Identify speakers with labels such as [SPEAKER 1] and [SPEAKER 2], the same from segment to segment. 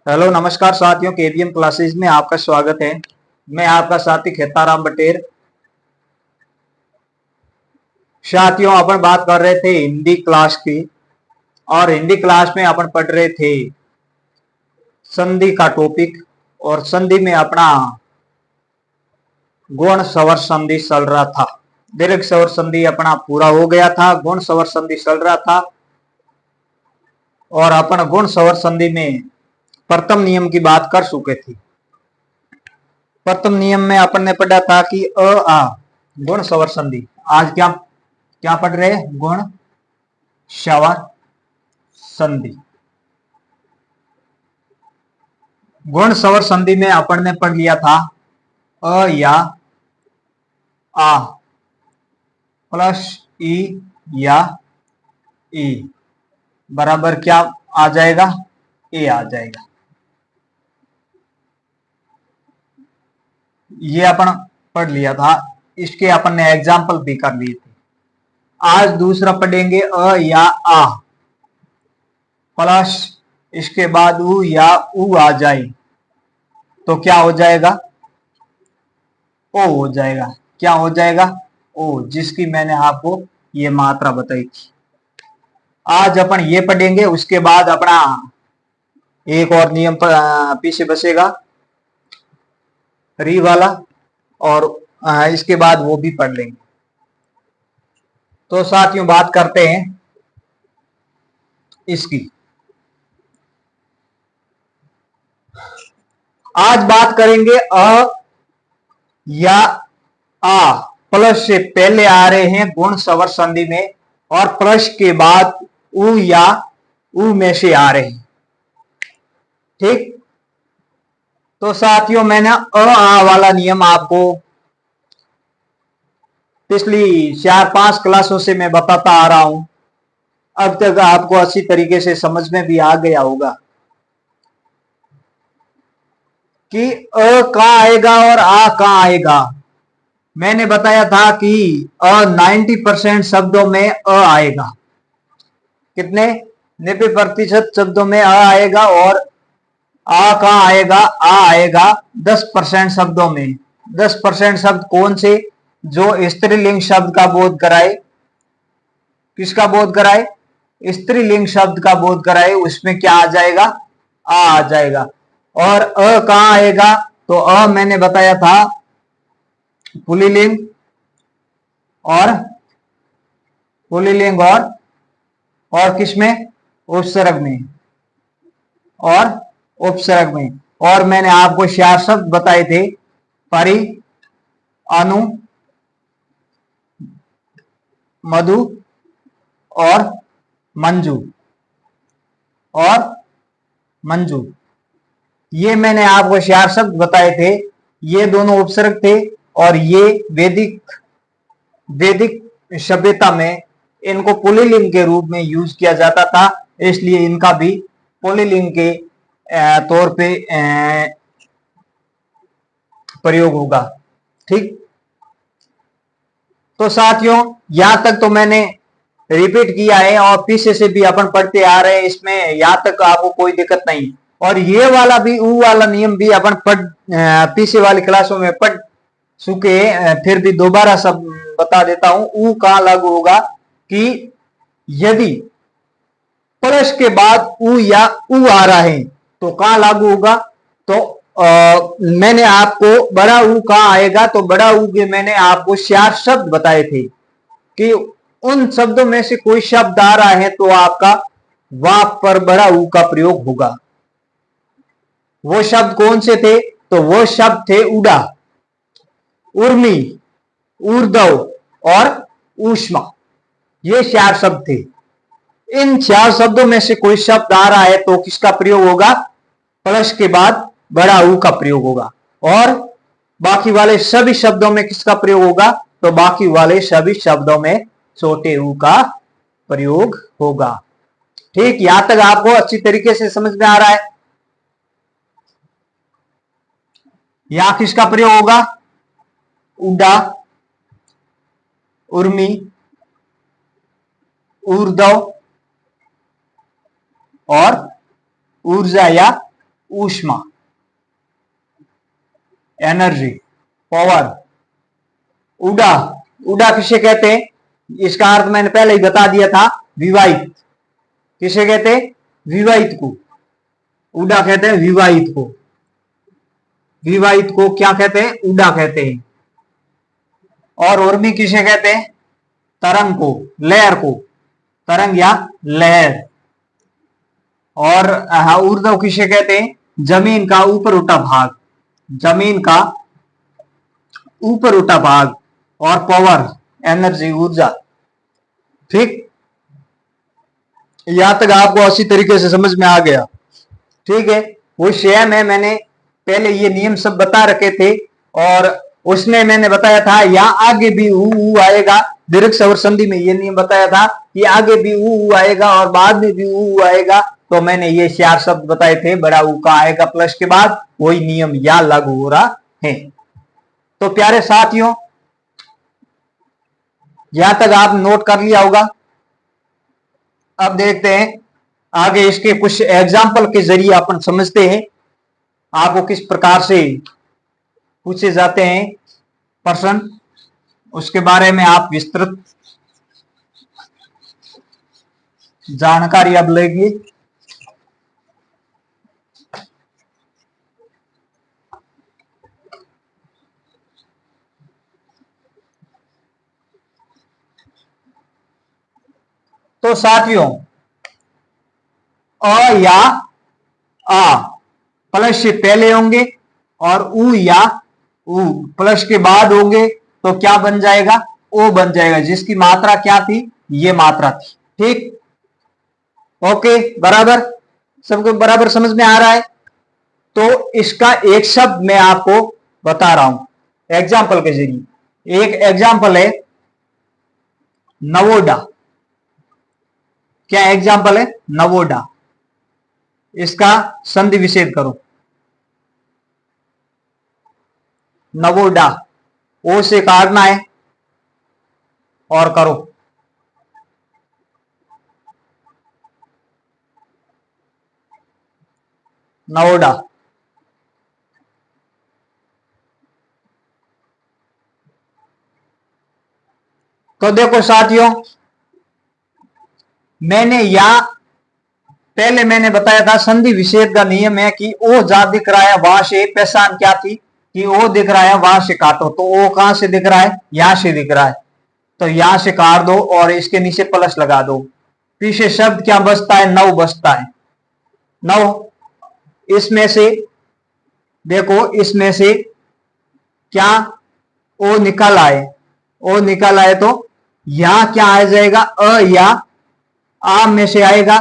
[SPEAKER 1] Hello नमस्कार साथियों, KVM classes में आपका स्वागत है। मैं आपका साथी खेताराम बटेर। साथियों, अपन बात कर रहे थे हिंदी क्लास की और हिंदी क्लास में अपन पढ़ रहे थे संधि का टॉपिक। और संधि में अपना गुण स्वर संधि चल रहा था। दीर्घ स्वर संधि अपना पूरा हो गया था, गुण स्वर संधि चल रहा था। और अपन गुण स्वर संधि में प्रथम नियम की बात कर चुके थे। प्रथम नियम में अपन ने पढ़ा था कि अ आ गुण स्वर संधि। आज क्या क्या पढ़ रहे हैं? गुण स्वर संधि। गुण स्वर संधि में अपन ने पढ़ लिया था अ या आ प्लस ई या ई बराबर क्या आ जाएगा? ए आ जाएगा। ये अपन पढ़ लिया था। इसके अपन ने एग्जाम्पल भी कर लिए थे। आज दूसरा पढ़ेंगे अ या आ प्लस इसके बाद उ या उ आ जाए तो क्या हो जाएगा? ओ हो जाएगा। क्या हो जाएगा? ओ, जिसकी मैंने आपको ये मात्रा बताई थी। आज अपन ये पढ़ेंगे, उसके बाद अपना एक और नियम पीछे बचेगा री वाला, और इसके बाद वो भी पढ़ लेंगे। तो साथियों, बात करते हैं इसकी। आज बात करेंगे अ या आ प्लस से पहले आ रहे हैं गुण स्वर संधि में, और प्लस के बाद उ या उ में से आ रहे हैं। ठीक। तो साथियों, मैंने अ आ वाला नियम आपको पिछली 4-5 क्लासों से मैं बताता आ रहा हूं। अब तक आपको अच्छी तरीके से समझ में भी आ गया होगा कि अ कहां आएगा और आ कहां आएगा। मैंने बताया था कि 90% शब्दों में अ आएगा। कितने? 90% शब्दों में अ आएगा। और आ कहां आएगा? आ आएगा 10% शब्दों में। 10% शब्द कौन से? जो स्त्रीलिंग शब्द का बोध कराए। किसका बोध कराए? स्त्रीलिंग शब्द का बोध कराए। उसमें क्या आ जाएगा? आ जाएगा। और अ कहां आएगा? तो अ मैंने बताया था पुल्लिंग और पुल्लिंग और किसमें? उपसर्ग में। और उपसर्ग में। और मैंने आपको 4 शब्द बताए थे, परि, अनु, मधु और मंजू। और मंजू, ये मैंने आपको 4 शब्द बताए थे। ये दोनों उपसर्ग थे और ये वैदिक वैदिक सभ्यता में इनको पुल्लिंग के रूप में यूज किया जाता था, इसलिए इनका भी पुल्लिंग के तौर पे प्रयोग होगा। ठीक। तो साथियों, यहां तक तो मैंने रिपीट किया है और पीछे से भी अपन पढ़ते आ रहे हैं। इसमें यहां तक आपको कोई दिक्कत नहीं। और ये वाला भी ऊ वाला नियम भी अपन पीछे वाली क्लासों में पढ़ चुके हैं। फिर भी दोबारा सब बता देता हूं। ऊ कहां लागू होगा? कि यदि प्लस के बाद ऊ या ऊ आ रहा है तो कहां लागू होगा? तो मैंने आपको बड़ा ऊ कहां आएगा? तो बड़ा ऊ के मैंने आपको 4 शब्द बताए थे कि उन शब्दों में से कोई शब्द आ रहा है तो आपका वाक पर बड़ा ऊ का प्रयोग होगा। वो शब्द कौन से थे? तो वो शब्द थे उड़ा, उर्मी, ऊर्ध्व और ऊष्मा। ये 4 शब्द थे। इन 4 शब्दों में से कोई शब्द आ रहा है तो किसका प्रयोग होगा? प्लस के बाद बड़ा ऊ का प्रयोग होगा। और बाकी वाले सभी शब्दों में किसका प्रयोग होगा? तो बाकी वाले सभी शब्दों में छोटे ऊ का प्रयोग होगा। ठीक। यहां तक आपको अच्छी तरीके से समझ में आ रहा है? यहां किसका प्रयोग होगा? उड़ा, उर्मी, ऊर्ध्व और ऊर्जा या ऊष्मा, एनर्जी, पावर। उडा, उडा किसे कहते हैं? इसका अर्थ मैंने पहले ही बता दिया था, विवाहित। किसे कहते हैं? विवाहित को। उडा कहते हैं विवाहित को। विवाहित को क्या कहते हैं? उडा कहते हैं। और उर्मी किसे कहते हैं? तरंग को, लहर को, तरंग या लहर। और ऊर्ध्व किसे कहते हैं? जमीन का ऊपर उठा भाग, जमीन का ऊपर उठा भाग। और पावर, एनर्जी, ऊर्जा। ठीक, यहां तक आपको अच्छी तरीके से समझ में आ गया? ठीक है, वो सेम है, मैंने पहले ये नियम सब बता रखे थे और उसमें मैंने बताया था यहां आगे भी ऊ आएगा। दीर्घ स्वर संधि में ये नियम बताया था कि आगे भी ऊ आएगा और बाद में भी ऊ आएगा। तो मैंने ये 4 शब्द बताए थे, बड़ा ऊ का आएगा प्लस के बाद, वही नियम यहां लागू हो रहा है। तो प्यारे साथियों, यहां तक आप नोट कर लिया होगा। अब देखते हैं आगे, इसके कुछ एग्जाम्पल के जरिए अपन समझते हैं आपको किस प्रकार से पूछे जाते हैं प्रश्न, उसके बारे में आप विस्तृत जानकारी अब लेंगे। तो साथियों, अ या आ प्लस से पहले होंगे और ऊ या ऊ प्लस के बाद होंगे तो क्या बन जाएगा? ओ बन जाएगा, जिसकी मात्रा क्या थी? ये मात्रा थी। ठीक, ओके, बराबर, सबको बराबर समझ में आ रहा है? तो इसका एक शब्द मैं आपको बता रहा हूं एग्जाम्पल के जरिए। एक एग्जाम्पल है नवोडा। क्या एग्जाम्पल है? नवोडा। इसका संधि विच्छेद करो। नवोडा, ओ से काटना है और करो। नवोडा, तो देखो साथियों, मैंने या पहले मैंने बताया था संधि विच्छेद का नियम है कि ओ जहां दिख रहा है वहां से पहचान क्या थी कि ओ दिख रहा है वहां से काटो। तो ओ कहां से दिख रहा है? यहां से दिख रहा है, तो यहां से काट दो और इसके नीचे प्लस लगा दो। पीछे शब्द क्या बचता है? नव बचता है। नव, इसमें से देखो, इसमें से क्या ओ निकल आए? ओ निकल आए तो यहां क्या आ जाएगा? अ या आ में से आएगा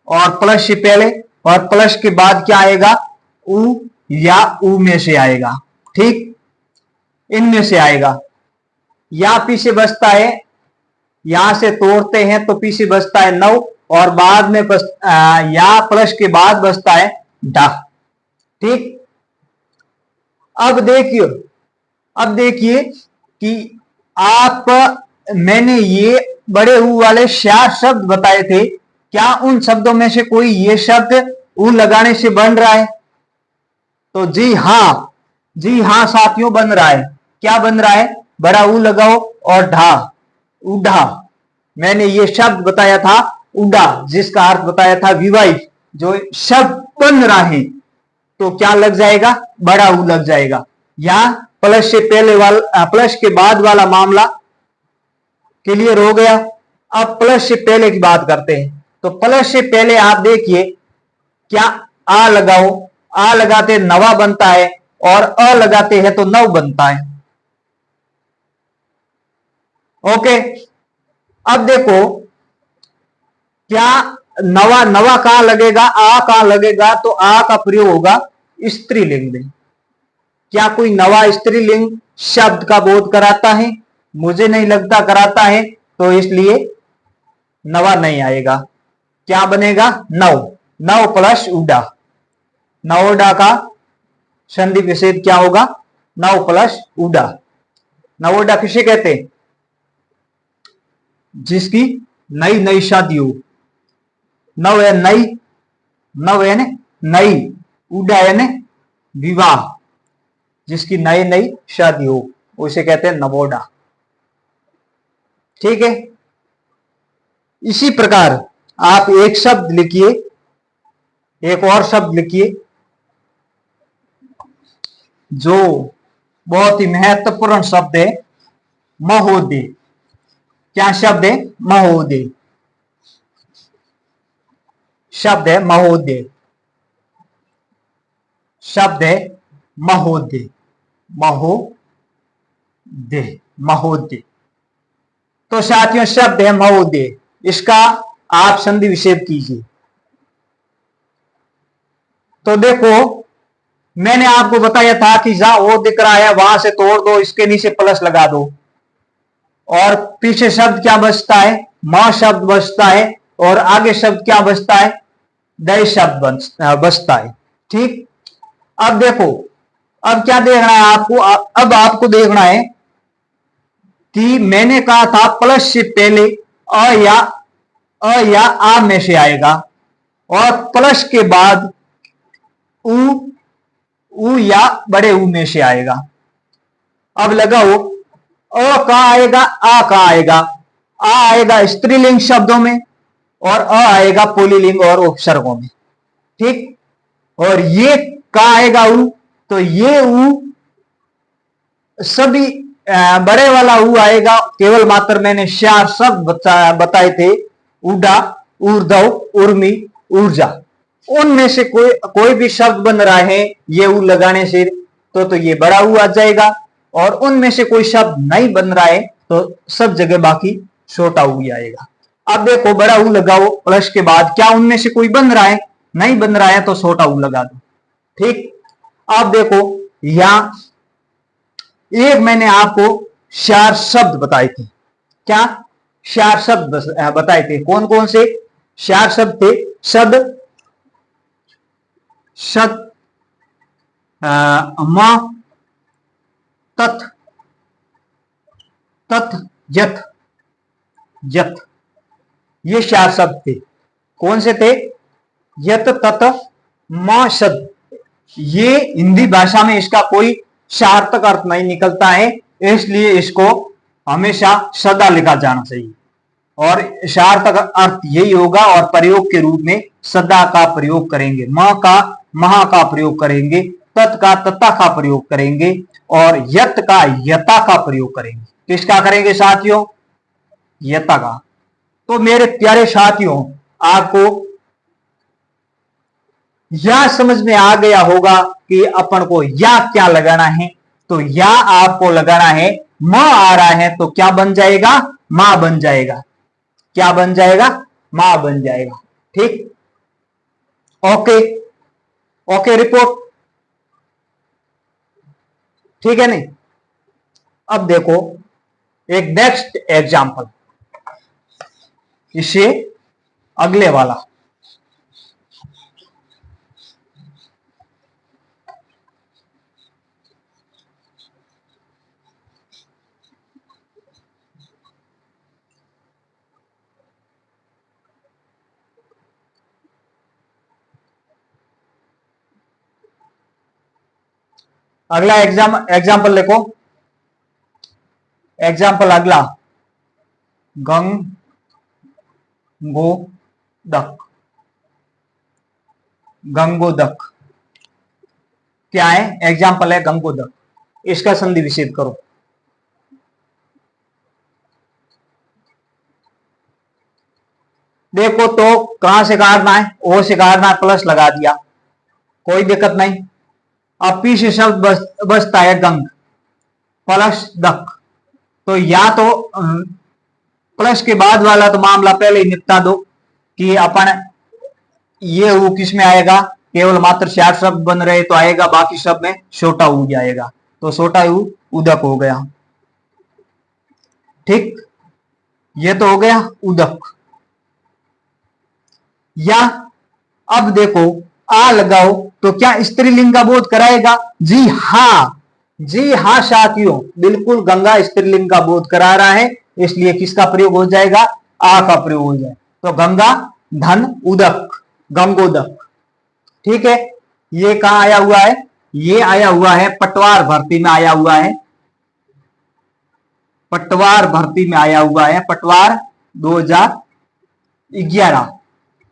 [SPEAKER 1] और प्लस से पहले और प्लस के बाद क्या आएगा? उ या उ में से आएगा। ठीक, इनमें से आएगा। या पीछे बचता है, यहां से तोड़ते हैं तो पीछे बचता है नव और बाद में या प्लस के बाद बचता है डा। ठीक, अब देखिए, अब देखिए कि आप, मैंने ये बड़े ऊ वाले 4 शब्द बताए थे, क्या उन शब्दों में से कोई ये शब्द ऊ लगाने से बन रहा है? तो जी हां, जी हां साथियों, बन रहा है। क्या बन रहा है? बड़ा ऊ लगाओ और ढा, उड़ा। मैंने ये शब्द बताया था उड़ा, जिसका अर्थ बताया था विवाहित। जो शब्द बन रहा है तो क्या लग जाएगा? बड़ा ऊ लग जाएगा। या प्लस से पहले वाला, प्लस के बाद वाला मामला क्लियर हो गया। अब प्लस से पहले की बात करते हैं। तो प्लस से पहले आप देखिए, क्या आ लगाओ, आ लगाते नवा बनता है और अ लगाते हैं तो नव बनता है। ओके, अब देखो, क्या नवा, नवा कहां लगेगा? आ कहां लगेगा? तो आ का प्रयोग होगा स्त्रीलिंग में। क्या कोई नवा स्त्रीलिंग शब्द का बोध कराता है? मुझे नहीं लगता कराता है, तो इसलिए नवा नहीं आएगा। क्या बनेगा? नव। नव प्लस उडा, नवोडा का संधि विच्छेद क्या होगा? नव प्लस उडा। नवोडा किसे कहते हैं? जिसकी नई नई शादी हो। नव है नई, नव है नई, उडा यानी विवाह, जिसकी नई नई शादी हो उसे कहते हैं नवोडा। ठीक है, इसी प्रकार आप एक शब्द लिखिए, एक और शब्द लिखिए जो बहुत ही महत्वपूर्ण शब्द है, महोदय। क्या शब्द है? महोदय। शब्द है महोदय, शब्द है महोदय, महोदय, महोदय। तो साथियों शब्द है महोदय, इसका आप संधि विच्छेद कीजिए। तो देखो मैंने आपको बताया था कि जहां ओ दिख रहा है वहां से तोड़ दो, इसके नीचे प्लस लगा दो और पीछे शब्द क्या बचता है? म शब्द बचता है और आगे शब्द क्या बचता है? दय शब्द बचता है। ठीक, अब देखो, अब क्या देखना है आपको? अब आपको देखना है कि मैंने कहा था प्लस से पहले अ या आ में से आएगा और प्लस के बाद उ या बड़े ऊ में से आएगा। अब लगाओ, अ कहां आएगा, आ कहां आएगा? आ आएगा स्त्रीलिंग शब्दों में और अ आएगा पुल्लिंग और उपसर्गों में। ठीक, और ये कहां आएगा? ऊ। तो ये ऊ सभी बड़े वाला ऊ आएगा, केवल मात्र मैंने 4 शब्द बताए थे, उडा, ऊर्ध्व, उर्मी, ऊर्जा। उनमें से कोई भी शब्द बन रहा है ये ऊ लगाने से तो ये बड़ा ऊ आ जाएगा, और उनमें से कोई शब्द नहीं बन रहा है तो सब जगह बाकी छोटा ऊ ही आएगा। अब देखो बड़ा ऊ लगाओ प्लस के बाद, क्या उनमें से कोई बन रहा है? नहीं बन रहा है तो छोटा ऊ लगा दो। ठीक, अब देखो यहां एक मैंने आपको 4 शब्द बताए थे। क्या 4 शब्द बताए थे? कौन कौन से 4 शब्द थे? सद, सत, म, तथ, तथ, यथ, यथ। ये 4 शब्द थे। कौन से थे? यत, तथ, म, सद। ये हिंदी भाषा में इसका कोई सार्थक अर्थ नहीं निकलता है, इसलिए इसको हमेशा सदा लिखा जाना चाहिए और सार्थक अर्थ यही होगा, और प्रयोग के रूप में सदा का प्रयोग करेंगे, म का महा का प्रयोग करेंगे, तत् का तथा का प्रयोग करेंगे और यत का यता का प्रयोग करेंगे। किसका करेंगे साथियों? यता का। तो मेरे प्यारे साथियों, आपको या समझ में आ गया होगा कि अपन को या क्या लगाना है। तो या आपको लगाना है, म आ रहा है तो क्या बन जाएगा? मां बन जाएगा। क्या बन जाएगा? मां बन जाएगा। ठीक, ओके, ओके रिपोर्ट, ठीक है नहीं? अब देखो एक नेक्स्ट एग्जांपल, इसे अगले वाला। अगला एग्जाम्पल देखो, एग्जाम्पल अगला, गंगोदक, गंगोदक। क्या है? एग्जाम्पल है गंगोदक। इसका संधि विच्छेद करो। देखो तो कहां से काटना है? ओ से काटना है, प्लस लगा दिया, कोई दिक्कत नहीं। अब पीछे शब्द बचता है गंग प्लस दक। तो या तो प्लस के बाद वाला तो मामला पहले ही निपटा दो कि अपन ये ऊ किस में आएगा? केवल मात्र 4 शब्द बन रहे तो आएगा, बाकी शब्द में छोटा ऊ जाएगा, तो छोटा ऊ उदक हो गया। ठीक, ये तो हो गया उदक। या अब देखो आ लगाओ तो क्या स्त्रीलिंग का बोध कराएगा? जी हां, जी हां साथियों, बिल्कुल गंगा स्त्रीलिंग का बोध करा रहा है, इसलिए किसका प्रयोग हो जाएगा? आ का प्रयोग हो जाए। तो गंगा धन उदक, गंगोदक। ठीक है, ये कहाँ आया हुआ है? ये आया हुआ है पटवार भर्ती में आया हुआ है, पटवार भर्ती में आया हुआ है, पटवार 2011।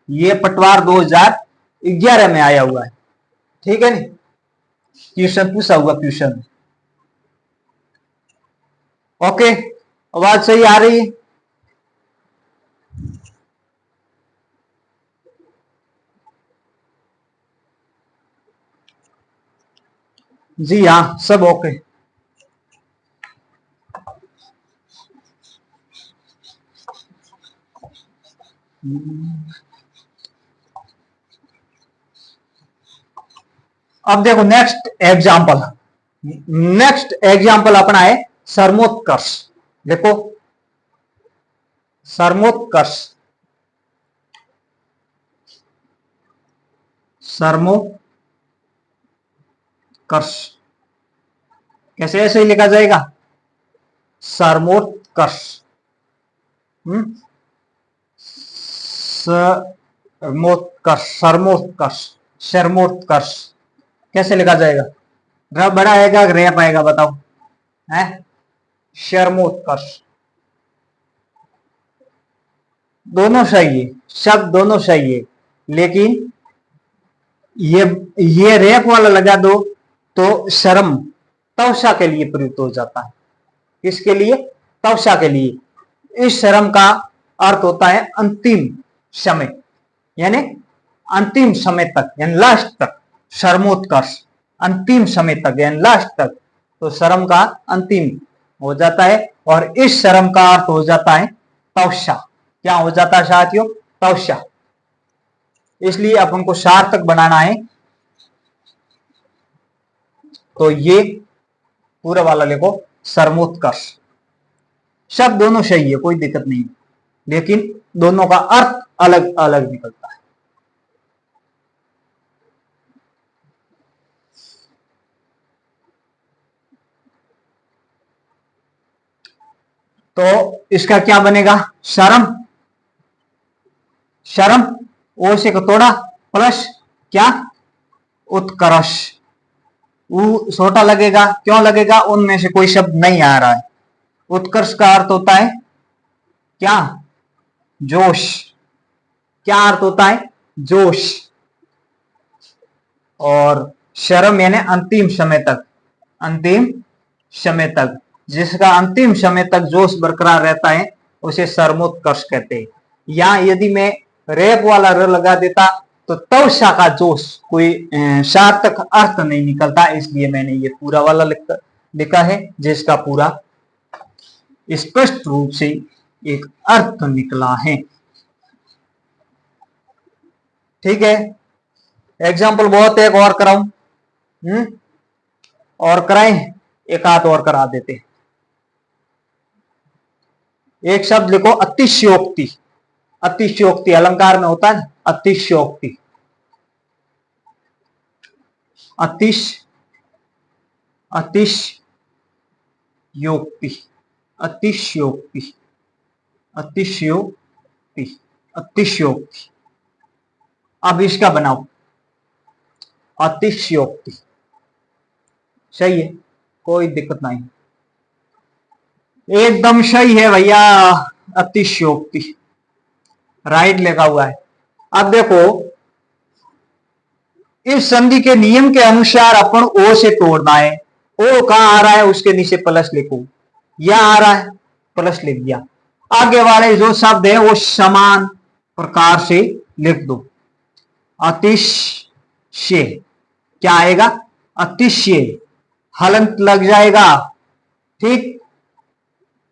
[SPEAKER 1] ये पटवार 2011 में आया हुआ है, ठीक है नी। क्वेश्चन पूछा हुआ क्वेश्चन। ओके, आवाज सही आ रही है? जी हाँ, सब ओके। अब देखो नेक्स्ट एग्जांपल, नेक्स्ट एग्जांपल अपना है सरमोत्कर्ष। देखो सरमोत्कर्ष, सरमोत्कर्ष कैसे ऐसे ही लिखा जाएगा, सरमोत्कर्ष। सरमोत्कर्ष, सरमोत्कर्ष, शर्मोत्कर्ष कैसे लिखा जाएगा? र बड़ा आएगा रेप आएगा, बताओ है? शर्मोत्कर्ष। दोनों सही है, शब्द दोनों सही है, लेकिन ये रेप वाला लगा दो तो शर्म तवशा के लिए प्रयुक्त हो जाता है। किसके लिए? तवशा के लिए। इस शर्म का अर्थ होता है अंतिम समय, यानी अंतिम समय तक, यानी लास्ट तक। शर्मोत्कर्ष अंतिम समय तक यानी लास्ट तक, तो शर्म का अंतिम हो जाता है। और इस शर्म का अर्थ हो जाता है तवशा। क्या हो जाता है साथियों? तवशा। इसलिए अपन को सार्थक बनाना है, तो ये पूरा वाला लिखो सरमोत्कर्ष। शब्द दोनों सही है, कोई दिक्कत नहीं, लेकिन दोनों का अर्थ अलग अलग निकलता है। तो इसका क्या बनेगा? शर्म, शर्म ओ से कतोड़ा प्लस क्या? उत्कर्ष। वो छोटा लगेगा, क्यों लगेगा? उनमें से कोई शब्द नहीं आ रहा है। उत्कर्ष का अर्थ होता है क्या? जोश। क्या अर्थ होता है? जोश। और शर्म यानी अंतिम समय तक, अंतिम समय तक, जिसका अंतिम समय तक जोश बरकरार रहता है उसे सरमोत्कर्ष कहते हैं। या यदि मैं रेप वाला र लगा देता तो तवशा का जोश, कोई सार्थक अर्थ नहीं निकलता। इसलिए मैंने ये पूरा वाला लिखा है, जिसका पूरा स्पष्ट रूप से एक अर्थ निकला है। ठीक है, एग्जाम्पल बहुत है, एक और कराऊं? और कराएं? एक आध और करा देते। एक शब्द लिखो अतिशयोक्ति। अतिशयोक्ति अलंकार में होता है, अतिशयोक्ति। अतिश अतिशयोक्ति, अतिशयोक्ति, अतिशयोक्ति, अतिशयोक्ति। अब इसका बनाओ अतिशयोक्ति। सही है, कोई दिक्कत नहीं, एकदम सही है भैया। अतिशयोक्ति राइट लिखा हुआ है। अब देखो इस संधि के नियम के अनुसार अपन ओ से तोड़ना है। ओ कहां आ रहा है? उसके नीचे प्लस लिखो। या आ रहा है, प्लस लिख दिया। आगे वाले जो शब्द है वो समान प्रकार से लिख दो। अतिशय क्या आएगा? अतिशय, हलंत लग जाएगा। ठीक,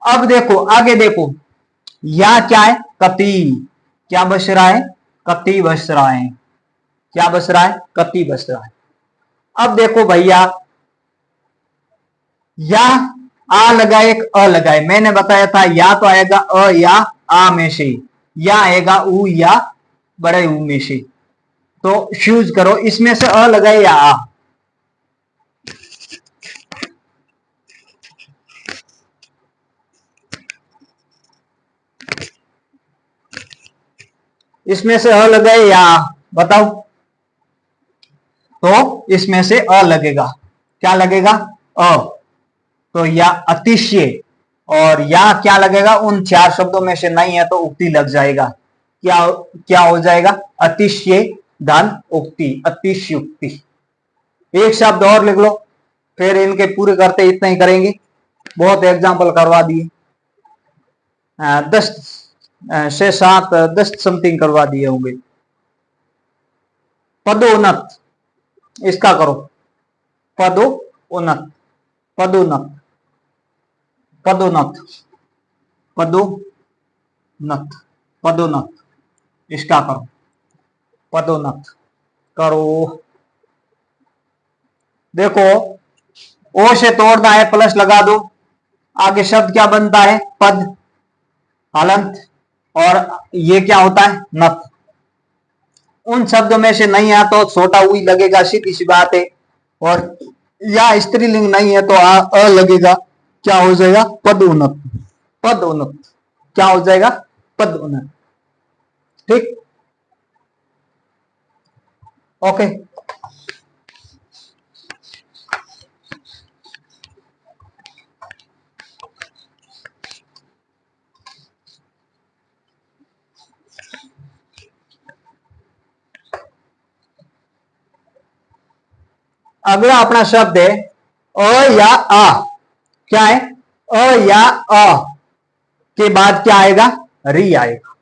[SPEAKER 1] अब देखो आगे देखो, या क्या है? कति। क्या बस रहा है? कति बस रहा है। क्या बस रहा है? कति बस रहा है। अब देखो भैया, या आ लगाए एक अ लगाए, मैंने बताया था या तो आएगा अ या आ में से, या आएगा उ या बड़े उ में से। तो चूज करो, इसमें से अ लगाए या आ। इसमें से अ लगाए या आ, बताओ। तो इसमें से अ लगेगा। क्या लगेगा? अ। तो या अतिशय, और या क्या लगेगा? उन चार शब्दों में से नहीं है तो उक्ति लग जाएगा। क्या क्या हो जाएगा? अतिशय धन उक्ति, अतिशयुक्ति। एक शब्द और लिख लो, फिर इनके पूरे करते इतना ही करेंगे। बहुत एग्जाम्पल करवा दिए, 10 से 7 10 समथिंग करवा दिए होंगे। पदोन्नत, इसका करो। पदोन्नत, पदोन्नत, पदोन्नत, पदोन्नत, पदोन्नत, इसका करो। पदोन्नत करो। देखो, ओ से तोड़ना है, प्लस लगा दो। आगे शब्द क्या बनता है? पद, हलंत, और ये क्या होता है? नत। उन शब्दों में से नहीं है तो छोटा उई लगेगा, सीधी सी बात है। और या स्त्रीलिंग नहीं है तो अ लगेगा। क्या हो जाएगा? पदोन्नत। पदोन्नत क्या हो जाएगा? पदोन्नत। ठीक, ओके। अगला अपना शब्द है अ या आ। क्या है? अ या अ के बाद क्या आएगा? री आएगा।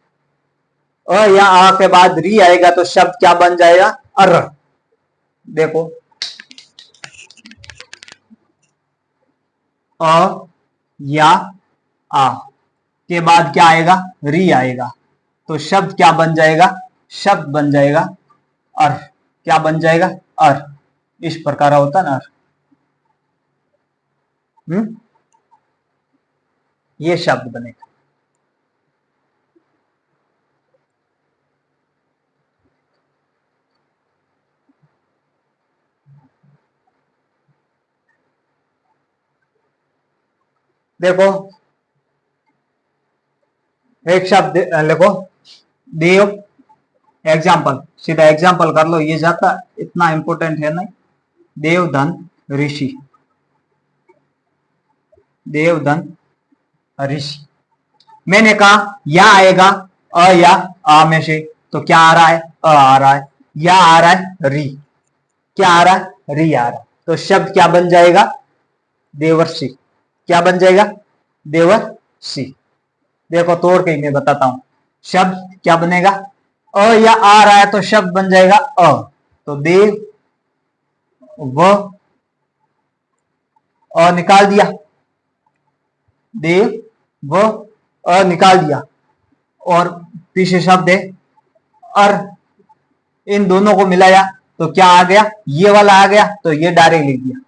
[SPEAKER 1] अ या आ के बाद री आएगा तो शब्द क्या बन जाएगा? अर। देखो, अ या आ के बाद क्या आएगा? री आएगा। तो शब्द क्या बन जाएगा? शब्द बन जाएगा अर। क्या बन जाएगा? अर। इस प्रकार होता ना अर। ये शब्द बनेगा। देखो, एक शब्द लिखो, देव। एग्जाम्पल, सीधा एग्जाम्पल कर लो, ये ज्यादा इतना इंपॉर्टेंट है नहीं। देव धन ऋषि, देव धन ऋषि। मैंने कहा या आएगा अ या आ में से, तो क्या आ रहा है? अ आ रहा है। या आ रहा है री। क्या आ रहा है? री आ रहा है। तो शब्द क्या बन जाएगा? देवर्षि। क्या बन जाएगा? देवर्षि। देखो, तोड़ के मैं बताता हूं। शब्द क्या बनेगा? अ या आ रहा है तो शब्द बन जाएगा अ। तो देव व अ निकाल दिया, देव व अ निकाल दिया, और पीछे शब्द है अर। इन दोनों को मिलाया तो क्या आ गया? ये वाला आ गया, तो ये डायरेक्ट लिख दिया।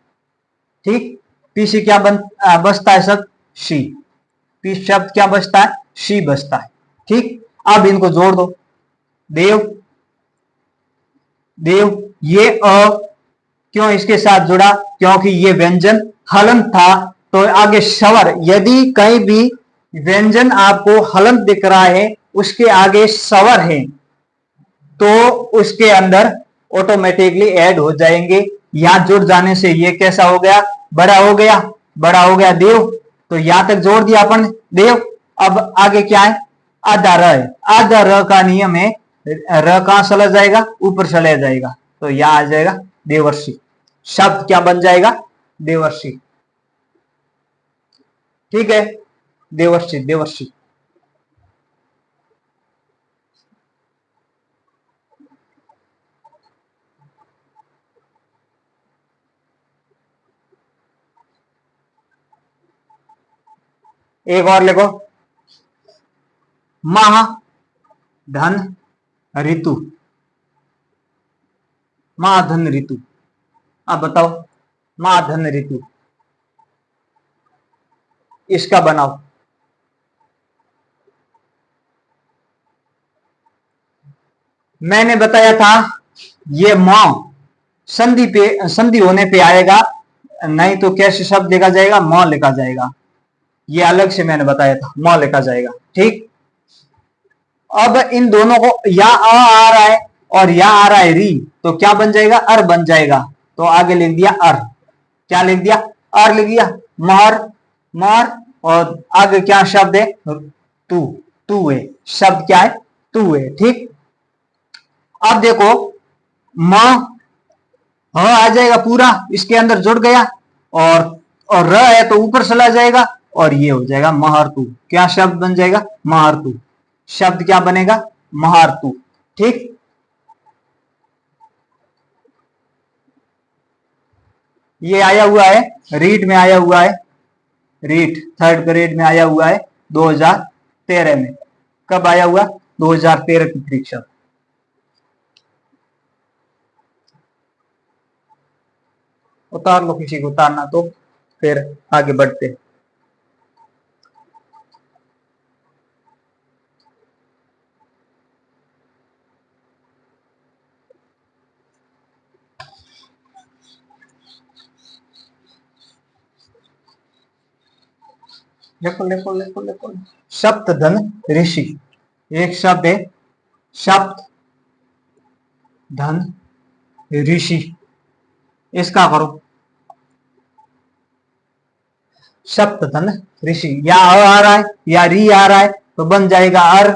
[SPEAKER 1] ठीक, पीछे क्या बचता है? शब्द शी। पीछे शब्द क्या बचता है? शी बचता है। ठीक, अब इनको जोड़ दो। देव, देव, ये अ क्यों इसके साथ जुड़ा? क्योंकि ये व्यंजन हलंत था, तो आगे स्वर। यदि कहीं भी व्यंजन आपको हलंत दिख रहा है, उसके आगे स्वर है, तो उसके अंदर ऑटोमेटिकली ऐड हो जाएंगे। यहां जुड़ जाने से ये कैसा हो गया? बड़ा हो गया। बड़ा हो गया देव, तो यहां तक जोड़ दिया अपन देव। अब आगे क्या है? आधा र है। आधा र का नियम है, र कहां चला जाएगा? ऊपर चला जाएगा, तो यहां आ जाएगा देवर्षि। शब्द क्या बन जाएगा? देवर्षि। ठीक है, देवर्षि, देवर्षि। एक और लिखो, महा धन ऋतु। महाधन ऋतु। अब बताओ, महाधन ऋतु, इसका बनाओ। मैंने बताया था ये म संधि पे, संधि होने पे आएगा, नहीं तो कैसे शब्द लिखा जाएगा? म लिखा जाएगा। ये अलग से मैंने बताया था, म लिखा जाएगा। ठीक, अब इन दोनों को, या आ रहा है और यहाँ आ रहा है री, तो क्या बन जाएगा, अर बन जाएगा। तो आगे लिख दिया अर, क्या लिख दिया, अर लिख दिया, महर, महर। और आगे क्या शब्द है, तू, तू है, शब्द क्या है, तू है। ठीक, अब देखो म ह आ जाएगा पूरा, इसके अंदर जुड़ गया, और र है तो ऊपर चला जाएगा, और ये हो जाएगा महारतु। क्या शब्द बन जाएगा, महारतु। शब्द क्या बनेगा, महारतु। ठीक, ये आया हुआ है, रीट में आया हुआ है, रीट थर्ड ग्रेड में आया हुआ है 2013 में। कब आया हुआ, 2013 की परीक्षा। उतार लो किसी को उतारना, तो फिर आगे बढ़ते। देखो देखो देखो देखो, सप्तधन ऋषि, एक शब्द है सप्त धन ऋषि, इसका करो सप्तधन ऋषि। या आ रहा है या री आ रहा है, तो बन जाएगा अर,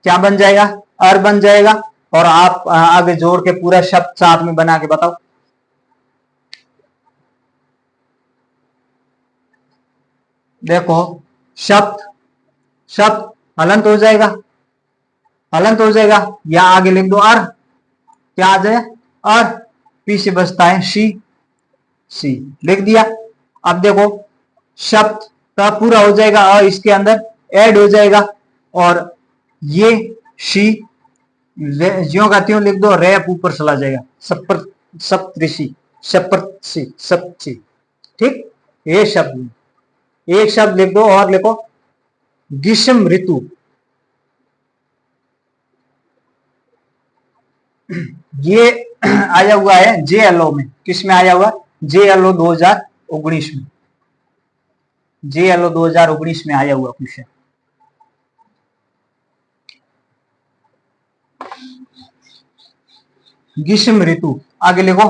[SPEAKER 1] क्या बन जाएगा, अर बन जाएगा। और आप आगे जोड़ के पूरा शब्द साथ में बना के बताओ। देखो शब्द, शब्द हलंत हो जाएगा, हलंत हो जाएगा, या आगे लिख दो अर, क्या आ जाए, अर, पीछे बचता है शी, सी लिख दिया। अब देखो शब्द का पूरा हो जाएगा, इसके अंदर ऐड हो जाएगा, और ये शी ज्यो का त्यों लिख दो, रैप ऊपर चला जाएगा, सप्र सप्तऋषि, सप्तसी सप्तसी। ठीक, ये शब्द, एक शब्द लिख दो और लिखो ग्रीष्म ऋतु। ये आया हुआ है JLO में, किस में आया हुआ, JLO 2019 में, JLO 2019 में आया हुआ क्वेश्चन। ग्रीष्म ऋतु, आगे लिखो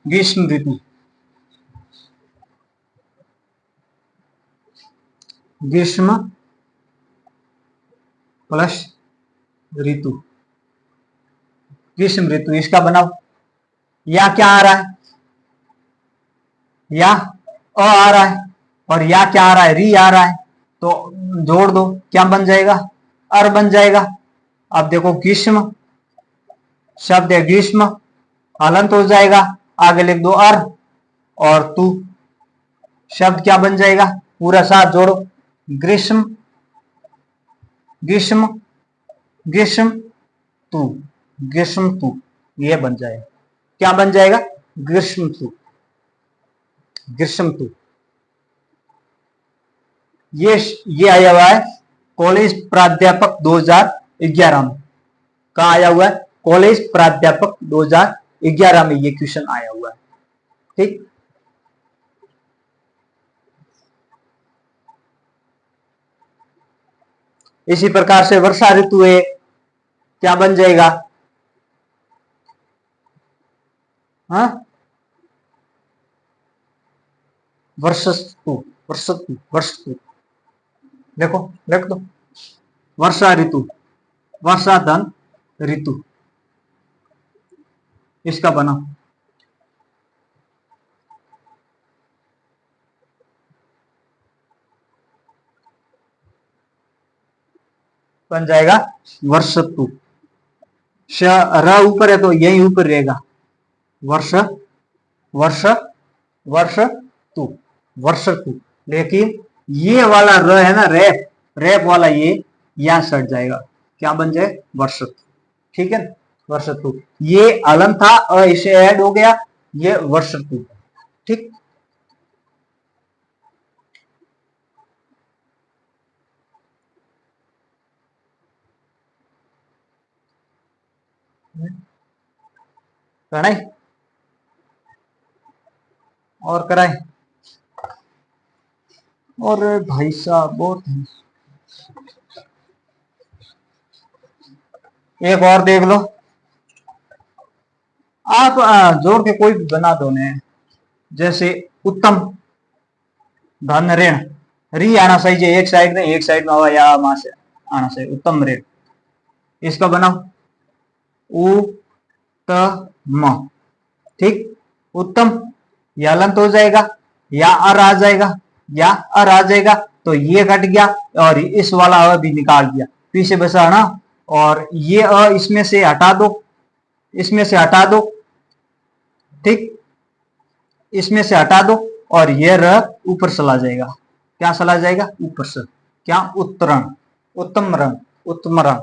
[SPEAKER 1] ग्रीष्म ऋतु, ग्रीष्म प्लस ऋतु, ग्रीष्म ऋतु, इसका बनाओ। या क्या आ रहा है, या आ रहा है, और या क्या आ रहा है, री आ रहा है, तो जोड़ दो, क्या बन जाएगा, अर बन जाएगा। अब देखो ग्रीष्म शब्द है, ग्रीष्म हलंत हो जाएगा, आगे लिख दो अर, और तू शब्द क्या बन जाएगा, पूरा साथ जोड़ो, ग्रीष्म, ग्रीष्म, ग्रीष्म तू, ग्रीष्म तू, ये बन जाएगा, क्या बन जाएगा, ग्रीष्म तू, ग्रीष्म तू। ये आया हुआ है कॉलेज प्राध्यापक 2011 में। कहा आया हुआ है, कॉलेज प्राध्यापक 2011 में ये क्वेश्चन आया हुआ है। ठीक, इसी प्रकार से वर्षा ऋतु है, क्या बन जाएगा, हाँ, वर्षस्तु, वर्षस्तु, वर्षस्तु, देखो लिख दो वर्षा ऋतु, वर्षा धन ऋतु, इसका बना बन जाएगा वर्षतु। र ऊपर है तो यही ऊपर रहेगा, वर्ष, वर्ष, वर्ष तू, वर्ष तू। लेकिन ये वाला र है ना, रैप, रैप वाला ये यहां सट जाएगा, क्या बन जाए, वर्ष। ठीक है, वर्ष तू, ये अलम था और इसे ऐड हो गया, ये वर्ष तू। ठीक, कराए और कराए, और भाई साहब बहुत, एक और देख लो, आप जोड़ के कोई भी बना दो ने, जैसे उत्तम धन ऋण, री आना चाहिए एक साइड में, एक साइड में हवा या वहां से आना चाहिए, उत्तम ऋण। इसका बनाओ उत्तम, ठीक, उत्तम या लंत हो जाएगा, या अर आ जाएगा, या अर आ जाएगा, तो ये कट गया और इस वाला अ भी निकाल दिया, पीछे बसा ना, और ये अ इसमें से हटा दो, इसमें से हटा दो, ठीक, इसमें से हटा दो, और ये र ऊपर चला जाएगा, क्या चला जाएगा, ऊपर से, क्या, उत्तरण, उत्तम रंग, उत्तमरण,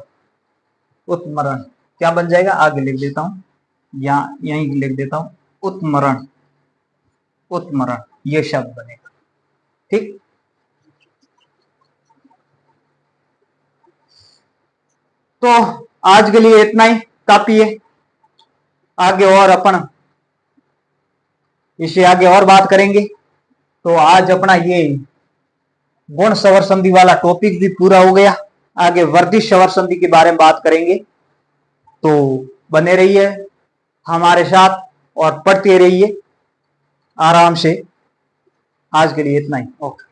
[SPEAKER 1] उत्तमरण क्या बन जाएगा, आगे लिख देता हूं, या यहीं लिख देता हूं, उत्तमरण, उत्तमरण ये शब्द बनेगा, ठीक। तो आज के लिए इतना ही काफी है, आगे और अपन इसे आगे और बात करेंगे। तो आज अपना ये गुण स्वर संधि वाला टॉपिक भी पूरा हो गया, आगे वर्धित स्वर संधि के बारे में बात करेंगे। तो बने रहिए हमारे साथ और पढ़ते रहिए आराम से। आज के लिए इतना ही, ओके।